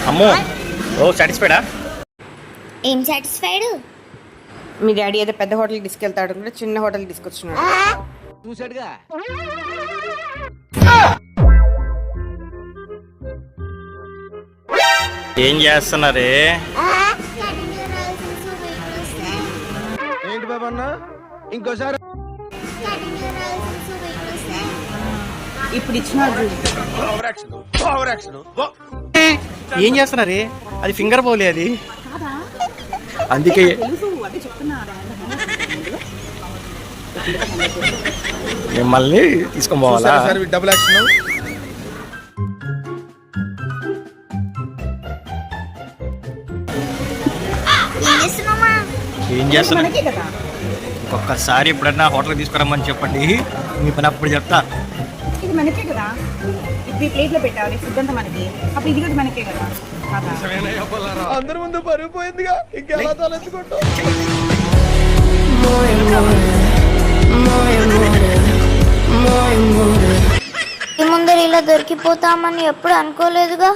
అమ్మో ఓ సాటిస్ఫైడా? ఏం సాటిస్ఫైడ్? మీ డాడీ ఏదో పెద్ద హోటల్కి తీసుకెళ్తాడు కూడా చిన్న హోటల్కి తీసుకొచ్చున్నాడు. చూసాడుగా. ఏం చేస్తున్నారే? ఏంటి బాబు అన్న ఇంకోసారి ఇప్పుడు ఇచ్చినాడు. ఏం చేస్తున్నారే? అది ఫింగర్ బౌలే అది. అందుకే మిమ్మల్ని తీసుకొని పోవాలా? Double action. ఏం చేస్తున్నా? ఒక్కొక్కసారి ఎప్పుడన్నా హోటల్కి తీసుకురమ్మని చెప్పండి, మీ పని అప్పుడు చెప్తా. ఇది మనకే కదా, ఇప్పుడు ప్లేట్లో పెట్టాలి ఫుడ్ అంతా మనకి, అప్పుడు ఇది కూడా మనకే కదా. అందరి ముందు పరుగు పోయిందిగా, ఇంకెలా తలెత్తుకుంటాం. ముందర ఇలా దొరికిపోతామని ఎప్పుడు అనుకోలేదుగా.